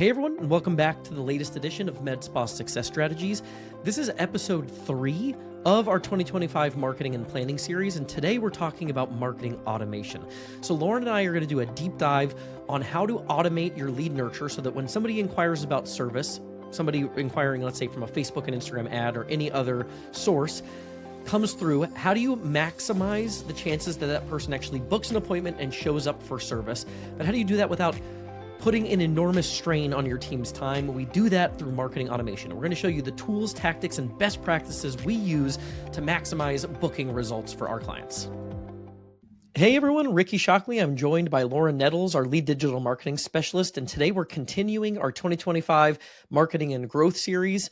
Hey everyone, and welcome back to the latest edition of Med Spa Success Strategies. This is episode 3 of our 2025 marketing and planning series, and today we're talking about marketing automation. So Lauren and I are going to do a deep dive on how to automate your lead nurture so that when somebody inquires about service, somebody inquiring, let's say from a Facebook and Instagram ad or any other source, comes through, how do you maximize the chances that that person actually books an appointment and shows up for service? But how do you do that without putting an enormous strain on your team's time? We do that through marketing automation. We're going to show you the tools, tactics, and best practices we use to maximize booking results for our clients. Hey everyone, Ricky Shockley. I'm joined by Lauren Nettles, our lead digital marketing specialist, and today we're continuing our 2025 marketing and growth series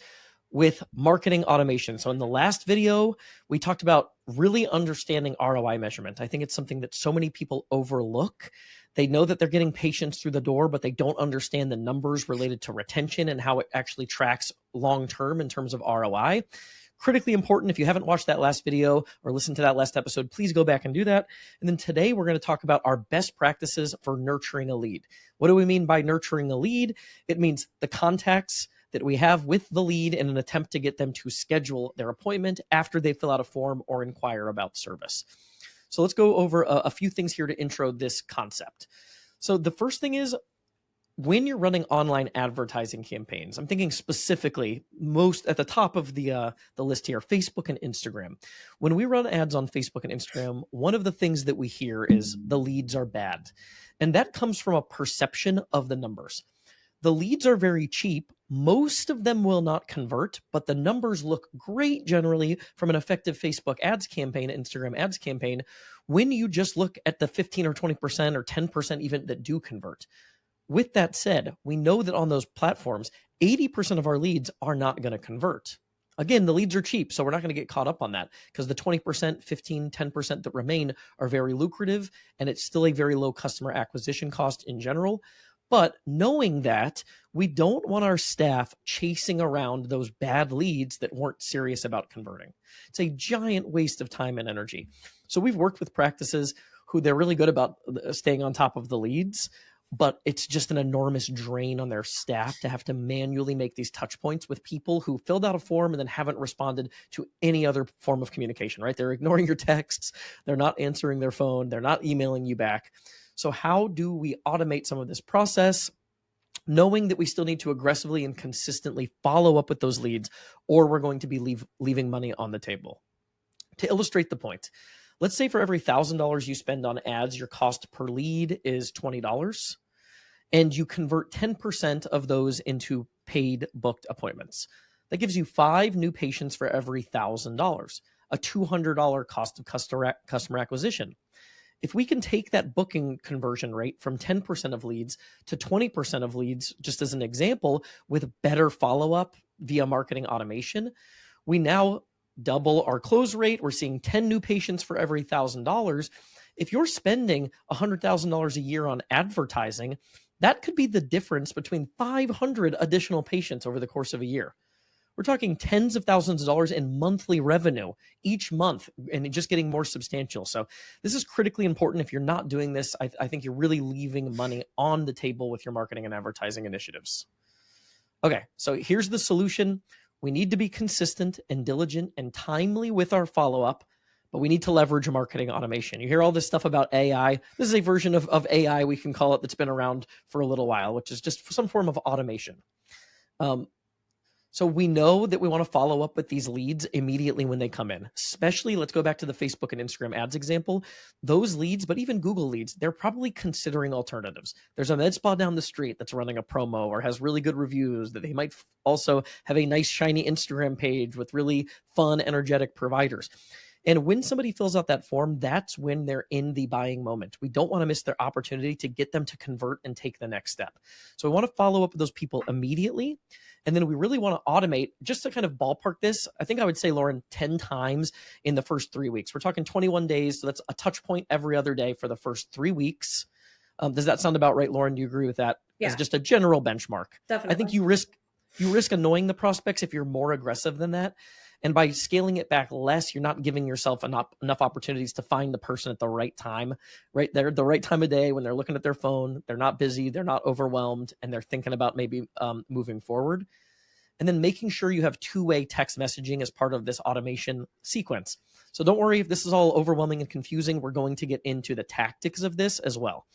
with marketing automation. So in the last video, we talked about really understanding ROI measurement. I think it's something that so many people overlook. They know that they're getting patients through the door, but they don't understand the numbers related to retention and how it actually tracks long-term in terms of ROI. Critically important. If you haven't watched that last video or listened to that last episode, please go back and do that. And then today we're going to talk about our best practices for nurturing a lead. What do we mean by nurturing a lead? It means the contacts that we have with the lead in an attempt to get them to schedule their appointment after they fill out a form or inquire about service. So let's go over a few things here to intro this concept. So the first thing is, when you're running online advertising campaigns, I'm thinking specifically most at the top of the list here, Facebook and Instagram. When we run ads on Facebook and Instagram, one of the things that we hear is the leads are bad. And that comes from a perception of the numbers. The leads are very cheap. Most of them will not convert, but the numbers look great generally from an effective Facebook ads campaign, Instagram ads campaign, when you just look at the 15 or 20% or 10% even that do convert. With that said, we know that on those platforms, 80% of our leads are not going to convert. Again, the leads are cheap, so we're not going to get caught up on that because the 20%, 15, 10% that remain are very lucrative, and it's still a very low customer acquisition cost in general. But knowing that, we don't want our staff chasing around those bad leads that weren't serious about converting. It's a giant waste of time and energy. So we've worked with practices who they're really good about staying on top of the leads, but it's just an enormous drain on their staff to have to manually make these touch points with people who filled out a form and then haven't responded to any other form of communication, right? They're ignoring your texts. They're not answering their phone. They're not emailing you back. So how do we automate some of this process, knowing that we still need to aggressively and consistently follow up with those leads, or we're going to be leaving money on the table? To illustrate the point, let's say for every $1,000 you spend on ads, your cost per lead is $20, and you convert 10% of those into paid booked appointments. That gives you 5 new patients for every $1,000, a $200 cost of customer acquisition. If we can take that booking conversion rate from 10% of leads to 20% of leads, just as an example, with better follow-up via marketing automation, we now double our close rate. We're seeing 10 new patients for every $1,000. If you're spending $100,000 a year on advertising, that could be the difference between 500 additional patients over the course of a year. We're talking tens of thousands of dollars in monthly revenue each month, and just getting more substantial. So this is critically important. If you're not doing this, I think you're really leaving money on the table with your marketing and advertising initiatives. Okay, so here's the solution. We need to be consistent and diligent and timely with our follow-up, but we need to leverage marketing automation. You hear all this stuff about AI. This is a version of AI, we can call it, that's been around for a little while, which is just some form of automation. So we know that we want to follow up with these leads immediately when they come in, especially, let's go back to the Facebook and Instagram ads example. Those leads, but even Google leads, they're probably considering alternatives. There's a med spa down the street that's running a promo or has really good reviews that they might also have a nice shiny Instagram page with really fun, energetic providers. And when somebody fills out that form, that's when they're in the buying moment. We don't want to miss their opportunity to get them to convert and take the next step. So we want to follow up with those people immediately. And then we really want to automate, just to kind of ballpark this, I think I would say, Lauren, 10 times in the first 3 weeks. We're talking 21 days. So that's a touch point every other day for the first 3 weeks. Does that sound about right, Lauren? Do you agree with that? Yeah. As just a general benchmark. Definitely. I think you risk annoying the prospects if you're more aggressive than that. And by scaling it back less, you're not giving yourself enough opportunities to find the person at the right time, right there, the right time of day when they're looking at their phone, they're not busy, they're not overwhelmed, and they're thinking about maybe moving forward. And then making sure you have two-way text messaging as part of this automation sequence. So don't worry if this is all overwhelming and confusing. We're going to get into the tactics of this as well.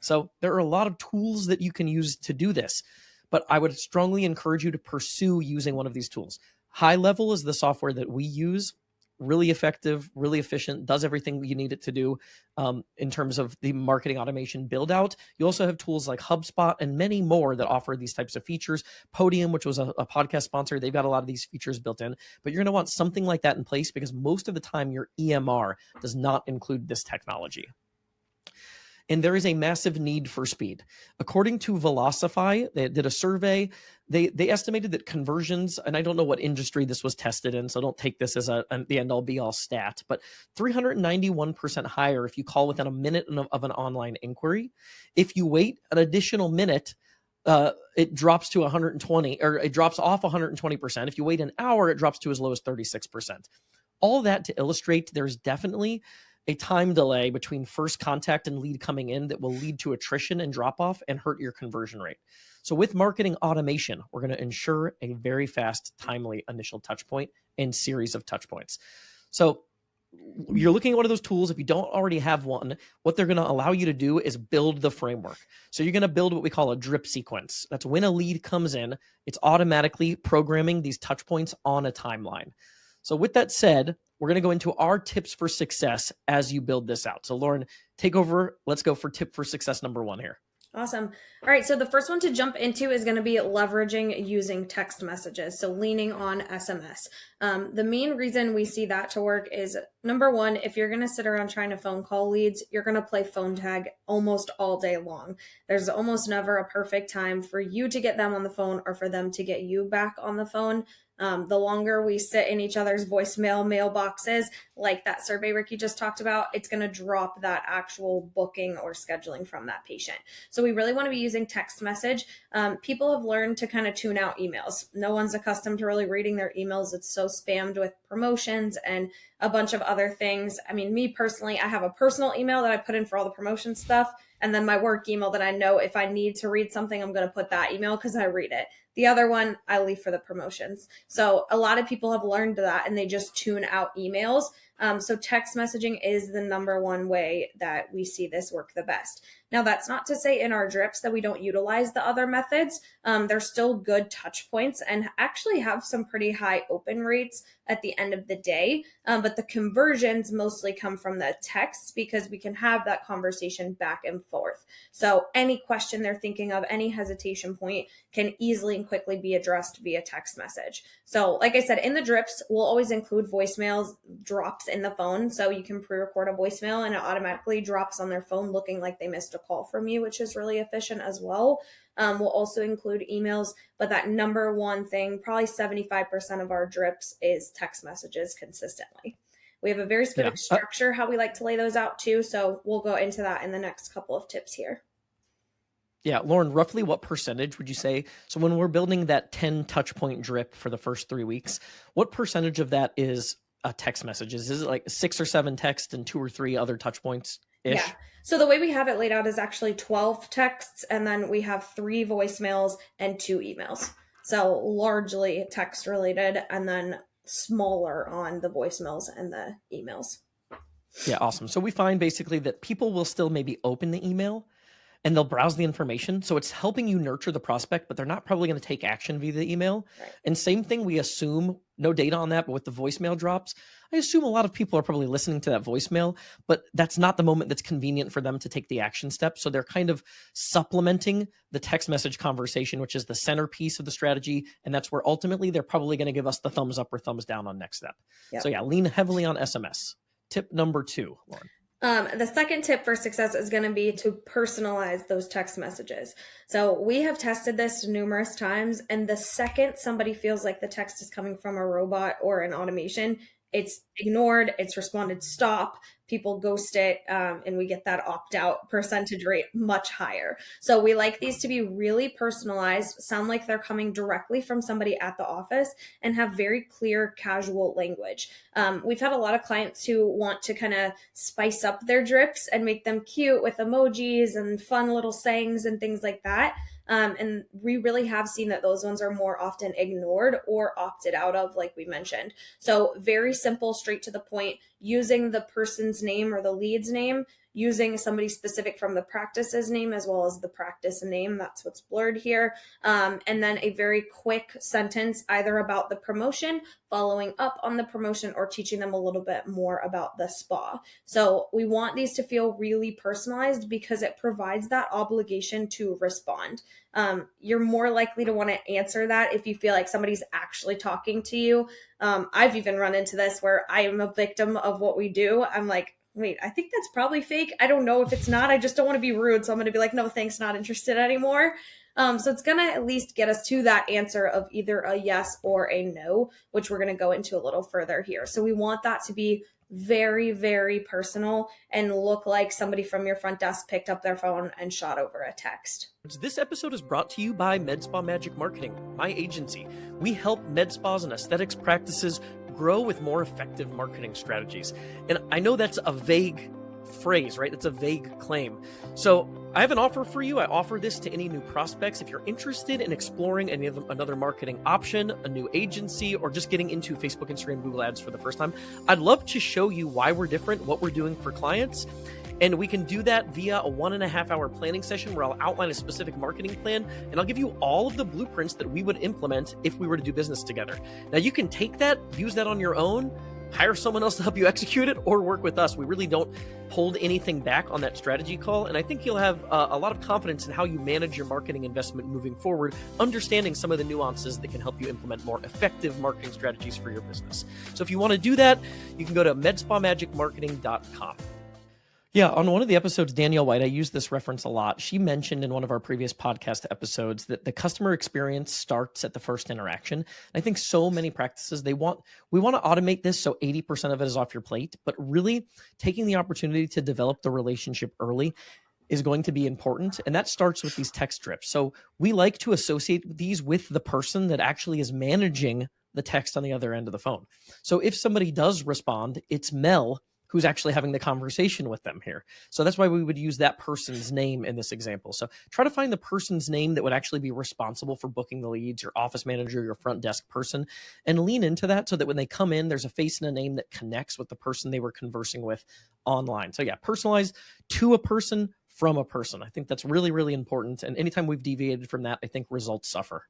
So there are a lot of tools that you can use to do this, but I would strongly encourage you to pursue using one of these tools. High Level is the software that we use. Really effective, really efficient, does everything you need it to do in terms of the marketing automation build out. You also have tools like HubSpot and many more that offer these types of features. Podium, which was a podcast sponsor, they've got a lot of these features built in, but you're going to want something like that in place because most of the time your EMR does not include this technology. And there is a massive need for speed. According to Velocify, they did a survey. They estimated that conversions, and I don't know what industry this was tested in, so don't take this as the end-all be-all stat, but 391% higher if you call within a minute of an online inquiry. If you wait an additional minute, it drops to 120, or it drops off 120%. If you wait an hour, it drops to as low as 36%. All that to illustrate there's definitely a time delay between first contact and lead coming in that will lead to attrition and drop off and hurt your conversion rate. So with marketing automation, we're going to ensure a very fast, timely initial touch point and series of touch points. So you're looking at one of those tools. If you don't already have one, what they're going to allow you to do is build the framework. So you're going to build what we call a drip sequence. That's when a lead comes in, it's automatically programming these touch points on a timeline. So with that said, we're going to go into our tips for success as you build this out. So Lauren, take over. Let's go for tip for success number 1 here. Awesome. All right. So the first one to jump into is going to be leveraging using text messages. So leaning on SMS. The main reason we see that to work is number one, if you're going to sit around trying to phone call leads, you're going to play phone tag almost all day long. There's almost never a perfect time for you to get them on the phone or for them to get you back on the phone. The longer we sit in each other's voicemail mailboxes, like that survey Ricky just talked about, it's going to drop that actual booking or scheduling from that patient. So we really want to be using text message. People have learned to kind of tune out emails. No one's accustomed to really reading their emails. It's so spammed with promotions and a bunch of other things. I mean, me personally, I have a personal email that I put in for all the promotion stuff. And then my work email that I know if I need to read something, I'm going to put that email because I read it. The other one, I leave for the promotions. So a lot of people have learned that and they just tune out emails. So text messaging is the number one way that we see this work the best. Now, that's not to say in our drips that we don't utilize the other methods. They're still good touch points and actually have some pretty high open rates at the end of the day. But the conversions mostly come from the texts because we can have that conversation back and forth. So any question they're thinking of, any hesitation point can easily and quickly be addressed via text message. So like I said, in the drips, we'll always include voicemails drops in the phone. So you can pre-record a voicemail and it automatically drops on their phone looking like they missed a call from you, which is really efficient as well. We'll also include emails, but that number one thing, probably 75% of our drips is text messages consistently. We have a very specific structure how we like to lay those out too. So we'll go into that in the next couple of tips here. Yeah, Lauren, roughly what percentage would you say? So when we're building that 10 touch point drip for the first 3 weeks, what percentage of that is text messages? Is it like 6 or 7 texts and 2 or 3 other touch points ish? Yeah. So the way we have it laid out is actually 12 texts, and then we have 3 voicemails and 2 emails. So largely text related, and then smaller on the voicemails and the emails. Yeah, awesome. So we find basically that people will still maybe open the email and they'll browse the information. So it's helping you nurture the prospect, but they're not probably going to take action via the email. Right. And same thing, we assume, no data on that, but with the voicemail drops, I assume a lot of people are probably listening to that voicemail, but that's not the moment that's convenient for them to take the action step. So they're kind of supplementing the text message conversation, which is the centerpiece of the strategy. And that's where ultimately they're probably going to give us the thumbs up or thumbs down on next step. Yep. So yeah, lean heavily on SMS. Tip number 2, Lauren. The second tip for success is going to be to personalize those text messages. So we have tested this numerous times, and the second somebody feels like the text is coming from a robot or an automation, it's ignored, it's responded stop, people ghost it, and we get that opt out percentage rate much higher. So we like these to be really personalized, sound like they're coming directly from somebody at the office, and have very clear, casual language. We've had a lot of clients who want to kind of spice up their drips and make them cute with emojis and fun little sayings and things like that. And we really have seen that those ones are more often ignored or opted out of, like we mentioned. So very simple, straight to the point, using the person's name or the lead's name, using somebody specific from the practice's name as well as the practice name. That's what's blurred here. And then a very quick sentence, either about the promotion, following up on the promotion, or teaching them a little bit more about the spa. So we want these to feel really personalized because it provides that obligation to respond. You're more likely to want to answer that if you feel like somebody's actually talking to you. I've even run into this where I am a victim of what we do. I'm like, wait, I think that's probably fake. I don't know if it's not. I just don't want to be rude. So I'm going to be like, no, thanks, not interested anymore. So it's going to at least get us to that answer of either a yes or a no, which we're going to go into a little further here. So we want that to be very, very personal and look like somebody from your front desk picked up their phone and shot over a text. This episode is brought to you by MedSpa Magic Marketing, my agency. We help med spas and aesthetics practices grow with more effective marketing strategies. And I know that's a vague phrase, right? It's a vague claim. So I have an offer for you. I offer this to any new prospects. If you're interested in exploring another marketing option, a new agency, or just getting into Facebook, Instagram, Google ads for the first time, I'd love to show you why we're different, what we're doing for clients. And we can do that via a 1.5 hour planning session where I'll outline a specific marketing plan and I'll give you all of the blueprints that we would implement if we were to do business together. Now you can take that, use that on your own, hire someone else to help you execute it, or work with us. We really don't hold anything back on that strategy call. And I think you'll have a lot of confidence in how you manage your marketing investment moving forward, understanding some of the nuances that can help you implement more effective marketing strategies for your business. So if you want to do that, you can go to medspamagicmarketing.com. Yeah, on one of the episodes, Danielle White, I use this reference a lot. She mentioned in one of our previous podcast episodes that the customer experience starts at the first interaction. And I think so many practices, we want to automate this so 80% of it is off your plate, but really taking the opportunity to develop the relationship early is going to be important. And that starts with these text strips. So we like to associate these with the person that actually is managing the text on the other end of the phone. So if somebody does respond, it's Mel who's actually having the conversation with them here. So that's why we would use that person's name in this example. So try to find the person's name that would actually be responsible for booking the leads, your office manager, your front desk person, and lean into that so that when they come in, there's a face and a name that connects with the person they were conversing with online. So yeah, personalize to a person from a person. I think that's really, really important. And anytime we've deviated from that, I think results suffer.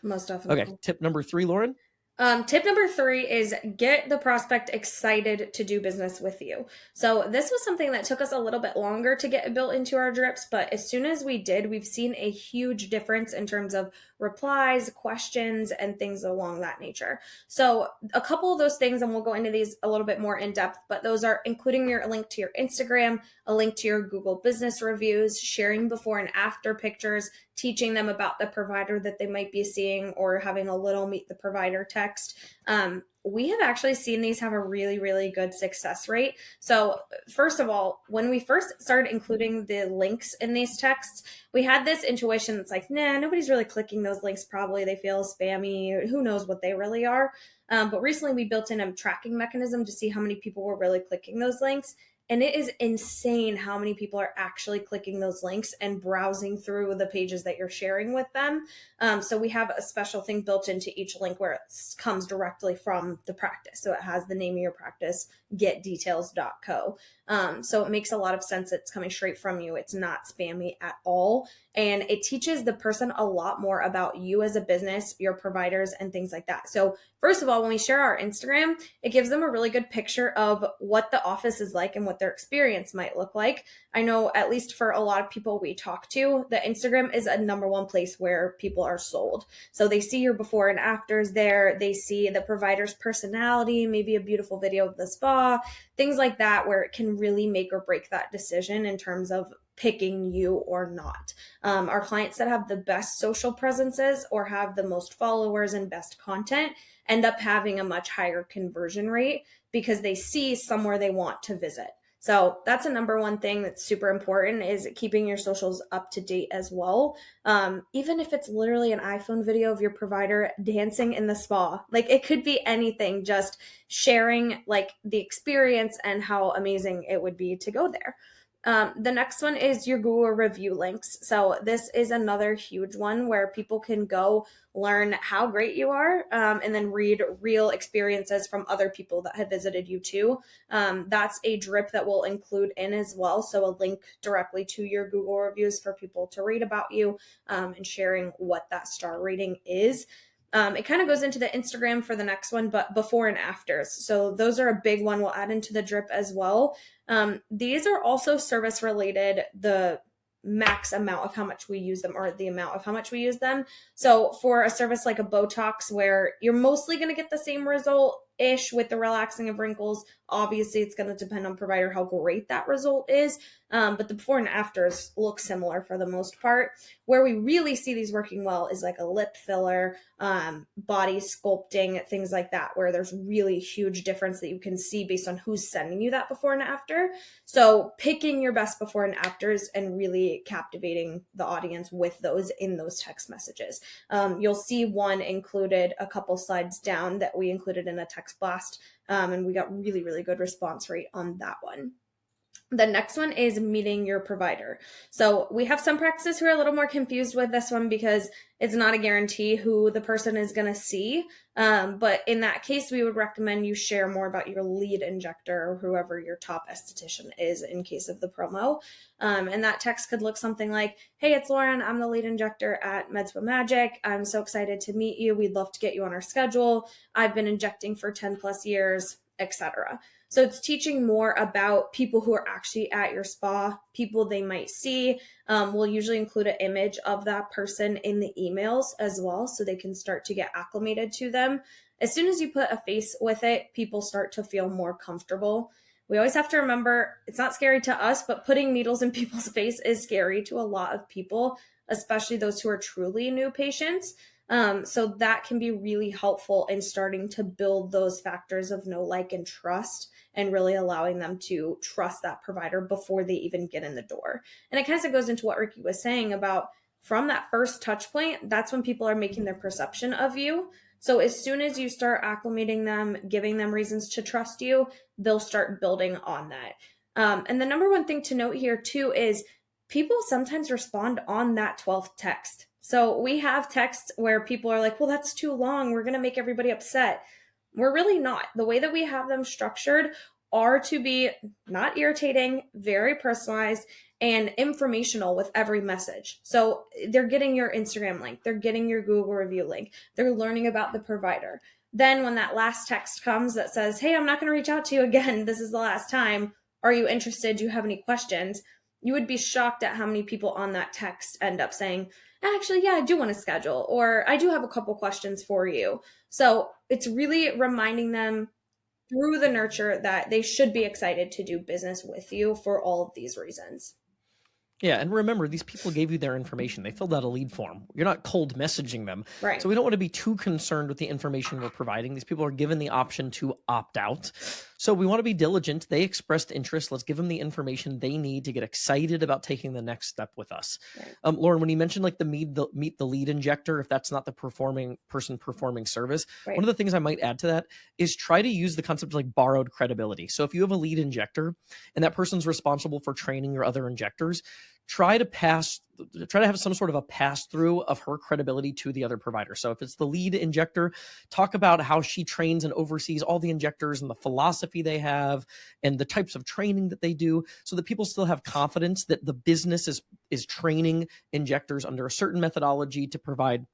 Most definitely. Okay, tip number 3, Lauren. Tip number 3 is get the prospect excited to do business with you. So this was something that took us a little bit longer to get built into our drips, but as soon as we did, we've seen a huge difference in terms of replies, questions, and things along that nature. So a couple of those things, and we'll go into these a little bit more in depth, but those are including a link to your Instagram, a link to your Google business reviews, sharing before and after pictures, teaching them about the provider that they might be seeing, or having a little meet the provider text. We have actually seen these have a really, really good success rate. So first of all, when we first started including the links in these texts, we had this intuition that's like, nah, nobody's really clicking those links. Probably they feel spammy. Who knows what they really are. But recently we built in a tracking mechanism to see how many people were really clicking those links. And it is insane how many people are actually clicking those links and browsing through the pages that you're sharing with them. So we have a special thing built into each link where it comes directly from the practice. So it has the name of your practice, getdetails.co. So it makes a lot of sense. It's coming straight from you. It's not spammy at all. And it teaches the person a lot more about you as a business, your providers, and things like that. So first of all, when we share our Instagram, it gives them a really good picture of what the office is like and what their experience might look like. I know, at least for a lot of people we talk to, the Instagram is a number one place where people are sold. So they see your before and afters there. They see the provider's personality, maybe a beautiful video of the spa, things like that, where it can really make or break that decision in terms of picking you or not. Our clients that have the best social presences or have the most followers and best content end up having a much higher conversion rate because they see somewhere they want to visit. So that's a number one thing that's super important, is keeping your socials up to date as well. Even if it's literally an iPhone video of your provider dancing in the spa, like it could be anything, just sharing like the experience and how amazing it would be to go there. The next one is your Google review links. So this is another huge one where people can go learn how great you are, and then read real experiences from other people that have visited you too. That's a drip that we'll include in as well. So a link directly to your Google reviews for people to read about you, and sharing what that star rating is. It kind of goes into the Instagram for the next one, but before and afters. So those are a big one. We'll add into the drip as well. These are also service related, the max amount of how much we use them, or the amount of how much we use them. So for a service like a Botox, where you're mostly going to get the same result ish with the relaxing of wrinkles, obviously it's going to depend on provider how great that result is. But the before and afters look similar for the most part. Where we really see these working well is like a lip filler, body sculpting, things like that, where there's really huge difference that you can see based on who's sending you that before and after. So picking your best before and afters and really captivating the audience with those in those text messages. You'll see one included a couple slides down that we included in a text blast, and we got really, really good response rate on that one. The next one is meeting your provider. So we have some practices who are a little more confused with this one because it's not a guarantee who the person is going to see. But in that case, we would recommend you share more about your lead injector or whoever your top esthetician is in case of the promo. And that text could look something like, "Hey, it's Lauren. I'm the lead injector at MedSpa Magic. I'm so excited to meet you. We'd love to get you on our schedule. I've been injecting for 10 plus years," etc. So it's teaching more about people who are actually at your spa, people they might see. We'll usually include an image of that person in the emails as well, so they can start to get acclimated to them. As soon as you put a face with it, people start to feel more comfortable. We always have to remember it's not scary to us, but putting needles in people's face is scary to a lot of people, especially those who are truly new patients. So that can be really helpful in starting to build those factors of know, like, and trust, and really allowing them to trust that provider before they even get in the door. And it kind of goes into what Ricky was saying about from that first touch point, that's when people are making their perception of you. So as soon as you start acclimating them, giving them reasons to trust you, they'll start building on that. And the number one thing to note here too is people sometimes respond on that 12th text. So we have texts where people are like, "Well, that's too long. We're going to make everybody upset." We're really not. The way that we have them structured are to be not irritating, very personalized, and informational with every message. So they're getting your Instagram link, they're getting your Google review link, they're learning about the provider. Then when that last text comes that says, "Hey, I'm not going to reach out to you again. This is the last time. Are you interested? Do you have any questions?" You would be shocked at how many people on that text end up saying, "Actually, yeah, I do want to schedule," or "I do have a couple questions for you." So it's really reminding them through the nurture that they should be excited to do business with you for all of these reasons. Yeah, and remember, these people gave you their information. They filled out a lead form. You're not cold messaging them. Right. So we don't want to be too concerned with the information we're providing. These people are given the option to opt out. So we want to be diligent. They expressed interest. Let's give them the information they need to get excited about taking the next step with us. Right. Lauren, when you mentioned like the meet the lead injector, if that's not the performing service, right, one of the things I might add to that is try to use the concept of like borrowed credibility. So if you have a lead injector and that person's responsible for training your other injectors, try to have some sort of a pass through of her credibility to the other provider. So if it's the lead injector, talk about how she trains and oversees all the injectors and the philosophy they have and the types of training that they do, so that people still have confidence that the business is training injectors under a certain methodology to provide,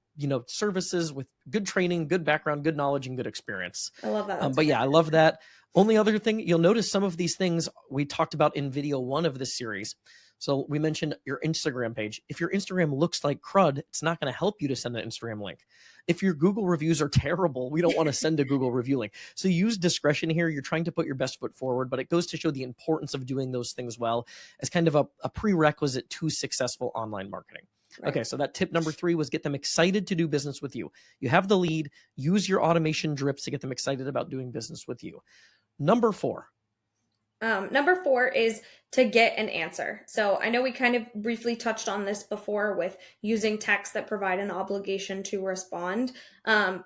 services with good training, good background, good knowledge, and good experience. I love that. But yeah, I love that. Only other thing, you'll notice some of these things we talked about in video 1 of this series. So we mentioned your Instagram page. If your Instagram looks like crud, it's not going to help you to send an Instagram link. If your Google reviews are terrible, we don't want to send a Google review link. So use discretion here. You're trying to put your best foot forward, but it goes to show the importance of doing those things well as kind of a prerequisite to successful online marketing. Right. Okay, so that tip number 3 was get them excited to do business with you. You have the lead, use your automation drips to get them excited about doing business with you. Number 4. Number 4 is to get an answer. So I know we kind of briefly touched on this before with using texts that provide an obligation to respond.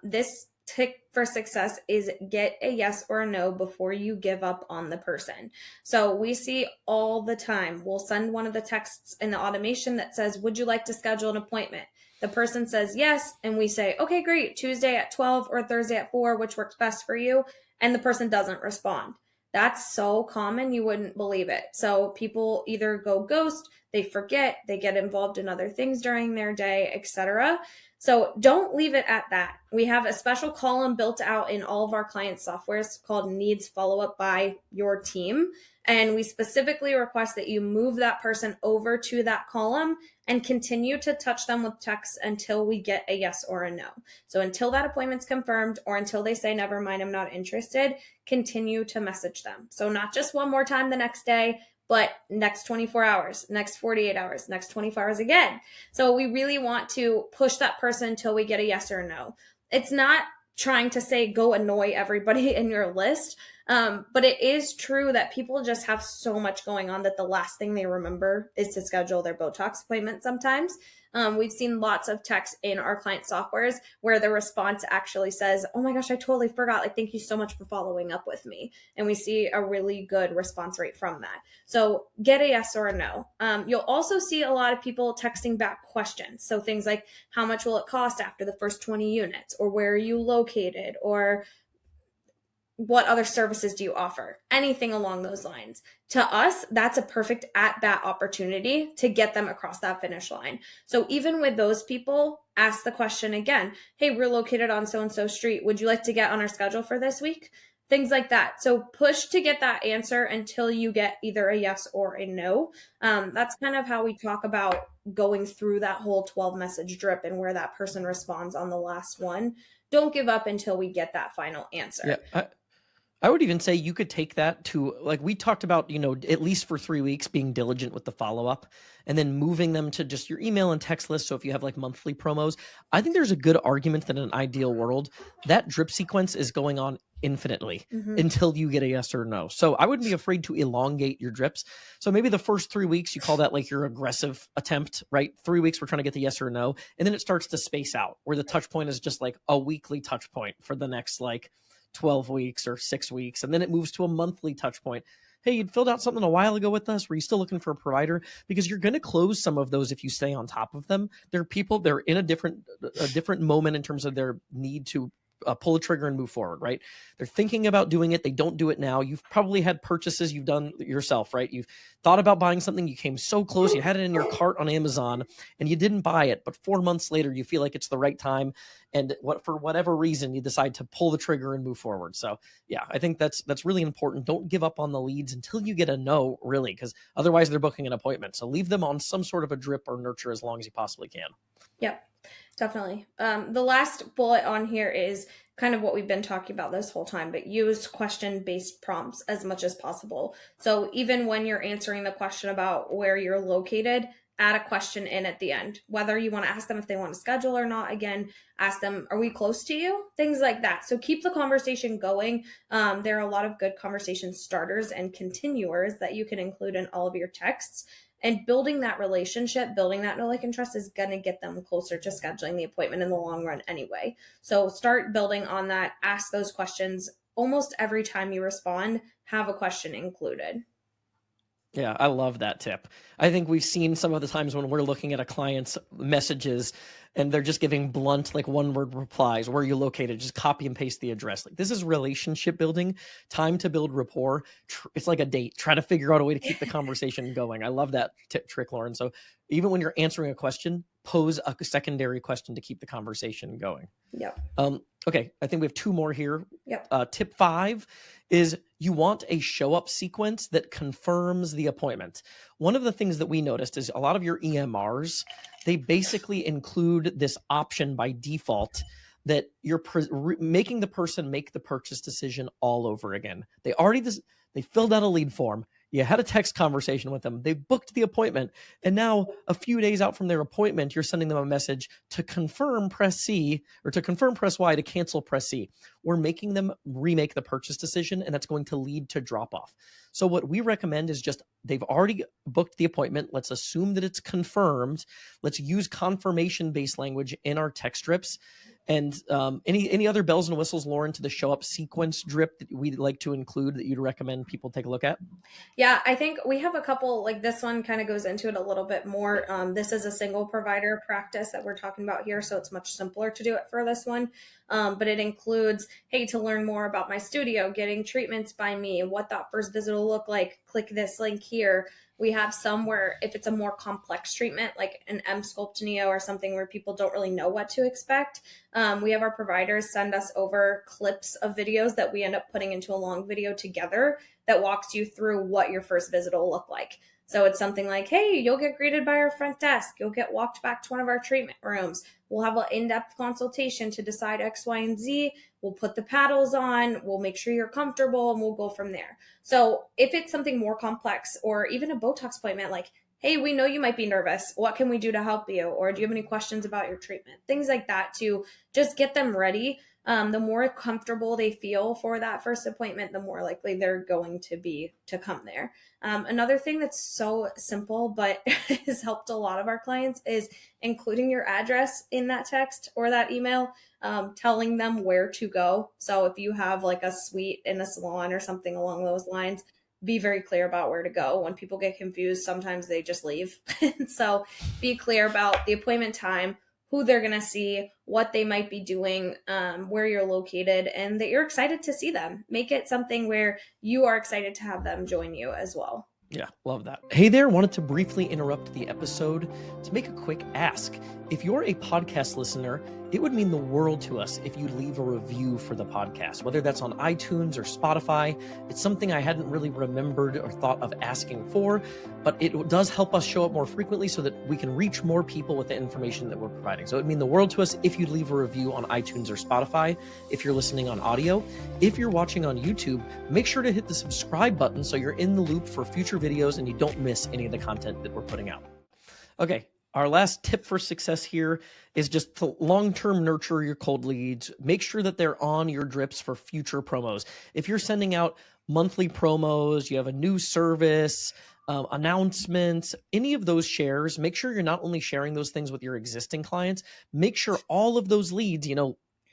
This tip for success is get a yes or a no before you give up on the person. So we see all the time, we'll send one of the texts in the automation that says, would you like to schedule an appointment? The person says yes, and we say, okay, great, Tuesday at 12 or Thursday at 4, which works best for you? And the person doesn't respond. That's so common, you wouldn't believe it. So people either go ghost, they forget, they get involved in other things during their day, etc. So don't leave it at that. We have a special column built out in all of our client softwares called Needs Follow-Up by Your Team. And we specifically request that you move that person over to that column and continue to touch them with text until we get a yes or a no. So until that appointment's confirmed or until they say, never mind, I'm not interested, continue to message them. So not just one more time the next day, but next 24 hours, next 48 hours, next 24 hours again. So we really want to push that person until we get a yes or a no. It's not trying to say go annoy everybody in your list. But it is true that people just have so much going on that the last thing they remember is to schedule their Botox appointment sometimes. We've seen lots of texts in our client softwares where the response actually says, oh my gosh, I totally forgot. Like, thank you so much for following up with me. And we see a really good response rate from that. So get a yes or a no. You'll also see a lot of people texting back questions. So things like, how much will it cost after the first 20 units? Or where are you located? Or what other services do you offer? Anything along those lines. To us, that's a perfect at-bat opportunity to get them across that finish line. So even with those people, ask the question again, hey, we're located on so-and-so street. Would you like to get on our schedule for this week? Things like that. So push to get that answer until you get either a yes or a no. That's kind of how we talk about going through that whole 12 message drip and where that person responds on the last one. Don't give up until we get that final answer. Yeah. I would even say you could take that to, like we talked about, at least for 3 weeks being diligent with the follow-up and then moving them to just your email and text list. So if you have like monthly promos, I think there's a good argument that in an ideal world, that drip sequence is going on infinitely until you get a yes or no. So I wouldn't be afraid to elongate your drips. So maybe the first 3 weeks, you call that like your aggressive attempt, right? 3 weeks, we're trying to get the yes or no. And then it starts to space out where the touch point is just like a weekly touch point for the next like 12 weeks or 6 weeks. And then it moves to a monthly touch point. Hey, you'd filled out something a while ago with us. Were you still looking for a provider? Because you're going to close some of those if you stay on top of them. There are people, they're in a different moment in terms of their need to pull the trigger and move forward, right? They're thinking about doing it. They don't do it now. You've probably had purchases you've done yourself, right? You've thought about buying something. You came so close. You had it in your cart on Amazon and you didn't buy it. But 4 months later, you feel like it's the right time. And for whatever reason, you decide to pull the trigger and move forward. So yeah, I think that's really important. Don't give up on the leads until you get a no, really, because otherwise they're booking an appointment. So leave them on some sort of a drip or nurture as long as you possibly can. Yep. Definitely. The last bullet on here is kind of what we've been talking about this whole time, but use question-based prompts as much as possible. So even when you're answering the question about where you're located, add a question in at the end, whether you want to ask them if they want to schedule or not. Again, ask them, are we close to you? Things like that. So keep the conversation going. There are a lot of good conversation starters and continuers that you can include in all of your texts. And building that relationship, building that know, like, and trust is going to get them closer to scheduling the appointment in the long run anyway. So start building on that. Ask those questions. Almost every time you respond, have a question included. Yeah, I love that tip. I think we've seen some of the times when we're looking at a client's messages and they're just giving blunt, like one word replies, where are you located? Just copy and paste the address. Like, this is relationship building, time to build rapport. It's like a date. Try to figure out a way to keep the conversation going. I love that trick, Lauren. So even when you're answering a question, pose a secondary question to keep the conversation going. Yep. Okay, I think we have 2 more here. Yep. Tip 5 is you want a show up sequence that confirms the appointment. one of the things that we noticed is a lot of your EMRs, they basically include this option by default that you're making the person make the purchase decision all over again. They filled out a lead form. You had a text conversation with them. They booked the appointment. And now a few days out from their appointment, you're sending them a message to confirm, press C, or to confirm, press Y, to cancel, press C. We're making them remake the purchase decision, and that's going to lead to drop off. So what we recommend is just, they've already booked the appointment. Let's assume that it's confirmed. Let's use confirmation-based language in our text strips. And any other bells and whistles, Lauren, to the show up sequence drip that we'd like to include that you'd recommend people take a look at? Yeah, I think we have a couple, like this one kind of goes into it a little bit more. This is a single provider practice that we're talking about here, so it's much simpler to do it for this one. But it includes, hey, to learn more about my studio, getting treatments by me, what that first visit will look like, click this link here. We have some where if it's a more complex treatment, like an M-Sculpt Neo or something where people don't really know what to expect, we have our providers send us over clips of videos that we end up putting into a long video together that walks you through what your first visit will look like. So it's something like, hey, you'll get greeted by our front desk. You'll get walked back to one of our treatment rooms. We'll have an in-depth consultation to decide X, Y, and Z. We'll put the paddles on. We'll make sure you're comfortable, and we'll go from there. So if it's something more complex, or even a Botox appointment, like, hey, we know you might be nervous. What can we do to help you? Or do you have any questions about your treatment? Things like that to just get them ready. The more comfortable they feel for that first appointment, the more likely they're going to be to come there. Another thing that's so simple but has helped a lot of our clients is including your address in that text or that email, telling them where to go. So if you have like a suite in a salon or something along those lines, be very clear about where to go. When people get confused, sometimes they just leave. So be clear about the appointment time, who they're going to see, what they might be doing, where you're located, and that you're excited to see them. Make it something where you are excited to have them join you as well. Yeah, love that. Hey there, wanted to briefly interrupt the episode to make a quick ask. If you're a podcast listener, it would mean the world to us if you leave a review for the podcast, whether that's on iTunes or Spotify. It's something I hadn't really remembered or thought of asking for, but it does help us show up more frequently so that we can reach more people with the information that we're providing. So it would mean the world to us if you'd leave a review on iTunes or Spotify, if you're listening on audio. If you're watching on YouTube, make sure to hit the subscribe button so you're in the loop for future videos and you don't miss any of the content that we're putting out. Okay. Our last tip for success here is just to long-term nurture your cold leads. Make sure that they're on your drips for future promos. If you're sending out monthly promos, you have a new service, announcements, any of those shares, make sure you're not only sharing those things with your existing clients, make sure all of those leads,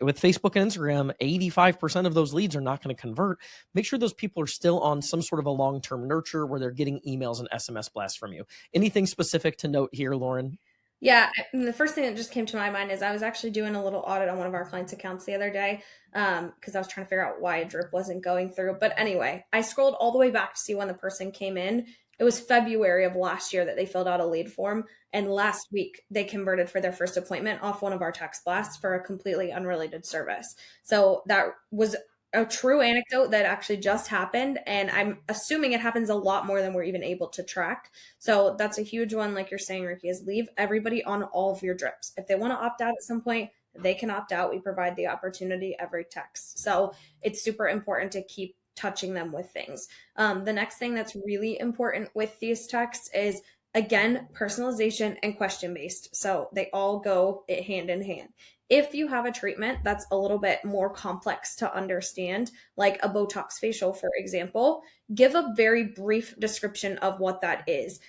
with Facebook and Instagram, 85% of those leads are not going to convert. Make sure those people are still on some sort of a long-term nurture where they're getting emails and SMS blasts from you. Anything specific to note here, Lauren? Yeah, the first thing that just came to my mind is I was actually doing a little audit on one of our clients' accounts the other day because I was trying to figure out why a drip wasn't going through. But anyway, I scrolled all the way back to see when the person came in. It was February of last year that they filled out a lead form. And last week, they converted for their first appointment off one of our text blasts for a completely unrelated service. So that was a true anecdote that actually just happened. And I'm assuming it happens a lot more than we're even able to track. So that's a huge one, like you're saying, Ricky, is leave everybody on all of your drips. If they want to opt out at some point, they can opt out. We provide the opportunity every text. So it's super important to keep touching them with things. The next thing that's really important with these texts is, again, personalization and question-based. So they all go hand in hand. If you have a treatment that's a little bit more complex to understand, like a Botox facial, for example, give a very brief description of what that is.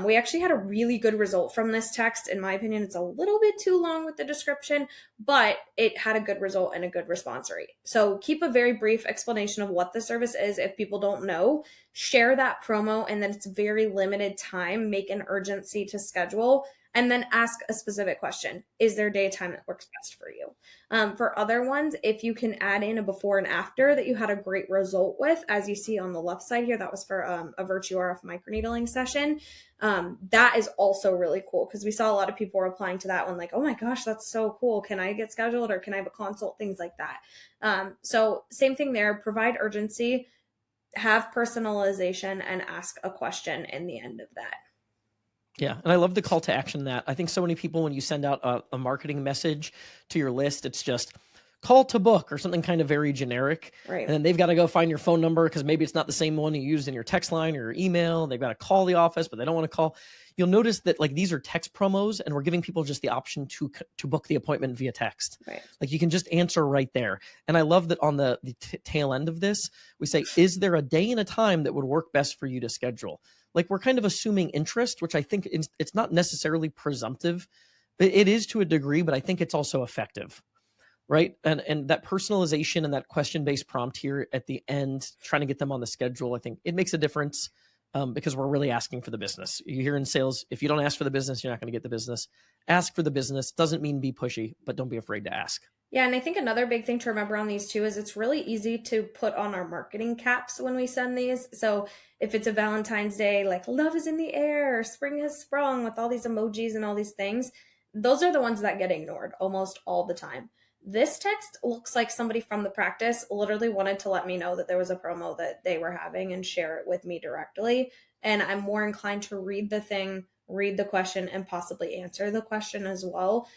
We actually had a really good result from this text. In my opinion, it's a little bit too long with the description, but it had a good result and a good response rate. So keep a very brief explanation of what the service is. If people don't know, share that promo, and then it's very limited time. Make an urgency to schedule, and then ask a specific question. Is there daytime that works best for you? For other ones, if you can add in a before and after that you had a great result with, as you see on the left side here, that was for a Virtue RF microneedling session. That is also really cool because we saw a lot of people replying to that one like, oh my gosh, that's so cool. Can I get scheduled, or can I have a consult? Things like that. So same thing there, provide urgency, have personalization, and ask a question in the end of that. Yeah. And I love the call to action that I think so many people, when you send out a marketing message to your list, it's just call to book or something kind of very generic. Right. And then they've got to go find your phone number because maybe it's not the same one you used in your text line or your email. They've got to call the office, but they don't want to call. You'll notice that like these are text promos and we're giving people just the option to book the appointment via text. Right. Like you can just answer right there. And I love that on the tail end of this, we say, is there a day and a time that would work best for you to schedule? Like we're kind of assuming interest, which I think it's not necessarily presumptive. It is to a degree, but I think it's also effective. Right. And that personalization and that question-based prompt here at the end, trying to get them on the schedule, I think it makes a difference because we're really asking for the business. You hear in sales, if you don't ask for the business, you're not going to get the business. Ask for the business. Doesn't mean be pushy, but don't be afraid to ask. Yeah, and I think another big thing to remember on these too is it's really easy to put on our marketing caps when we send these. So if it's a Valentine's Day, like love is in the air, or spring has sprung with all these emojis and all these things, those are the ones that get ignored almost all the time. This text looks like somebody from the practice literally wanted to let me know that there was a promo that they were having and share it with me directly. And I'm more inclined to read the thing, read the question, and possibly answer the question as well.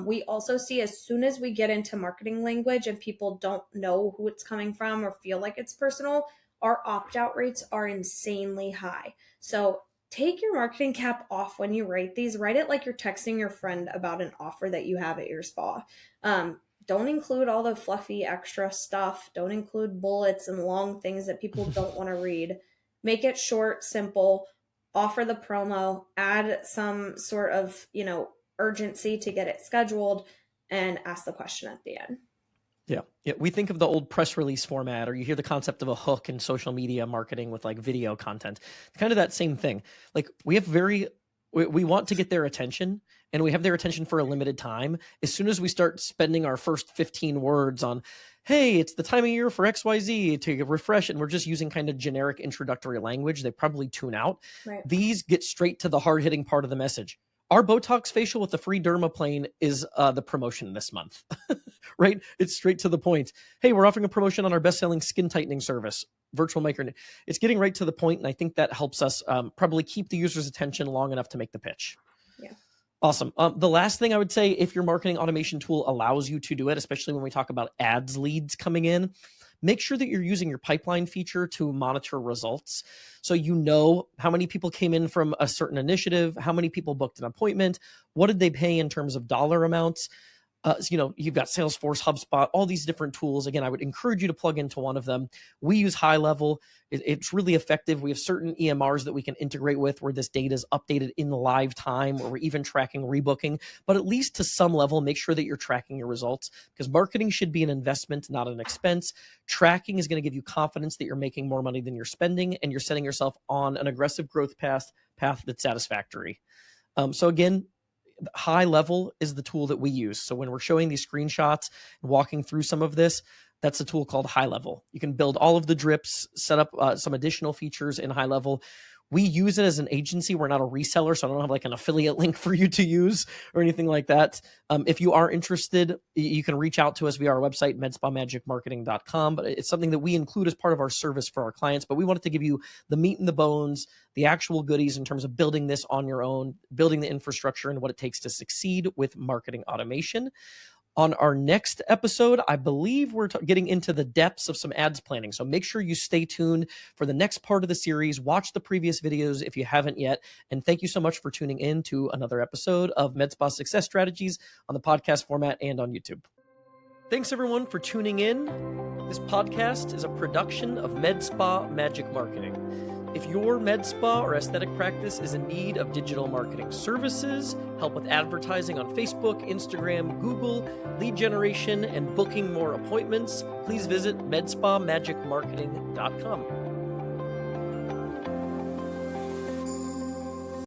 We also see as soon as we get into marketing language and people don't know who it's coming from or feel like it's personal, our opt-out rates are insanely high. So take your marketing cap off when you write these. Write it like you're texting your friend about an offer that you have at your spa. Don't include all the fluffy extra stuff. Don't include bullets and long things that people don't want to read. Make it short, simple, offer the promo, add some sort of, urgency to get it scheduled, and ask the question at the end. Yeah. We think of the old press release format, or you hear the concept of a hook in social media marketing with like video content, kind of that same thing. Like we want to get their attention, and we have their attention for a limited time. As soon as we start spending our first 15 words on, hey, it's the time of year for XYZ to refresh, and we're just using kind of generic introductory language, they probably tune out. Right. These get straight to the hard-hitting part of the message. Our Botox facial with the free dermaplane is the promotion this month, right? It's straight to the point. Hey, we're offering a promotion on our best-selling skin tightening service, virtual micro. It's getting right to the point, and I think that helps us probably keep the user's attention long enough to make the pitch. Yeah. Awesome. The last thing I would say, if your marketing automation tool allows you to do it, especially when we talk about ads leads coming in, make sure that you're using your pipeline feature to monitor results. So you know how many people came in from a certain initiative, how many people booked an appointment, what did they pay in terms of dollar amounts. You've got Salesforce, HubSpot, all these different tools. Again, I would encourage you to plug into one of them. We use High Level. It's really effective. We have certain EMRs that we can integrate with where this data is updated in live time, or we're even tracking rebooking. But at least to some level, make sure that you're tracking your results, because marketing should be an investment, not an expense. Tracking is going to give you confidence that you're making more money than you're spending, and you're setting yourself on an aggressive growth path that's satisfactory. So again, High Level is the tool that we use. So when we're showing these screenshots and walking through some of this, that's a tool called High Level. You can build all of the drips, set up some additional features in High Level. We use it as an agency. We're not a reseller, so I don't have like an affiliate link for you to use or anything like that. If you are interested, you can reach out to us via our website, medspamagicmarketing.com. But it's something that we include as part of our service for our clients. But we wanted to give you the meat and the bones, the actual goodies in terms of building this on your own, building the infrastructure and what it takes to succeed with marketing automation. On our next episode, I believe we're getting into the depths of some ads planning. So make sure you stay tuned for the next part of the series. Watch the previous videos if you haven't yet. And thank you so much for tuning in to another episode of MedSpa Success Strategies on the podcast format and on YouTube. Thanks everyone for tuning in. This podcast is a production of MedSpa Magic Marketing. If your med spa or aesthetic practice is in need of digital marketing services, help with advertising on Facebook, Instagram, Google, lead generation, and booking more appointments, please visit medspamagicmarketing.com.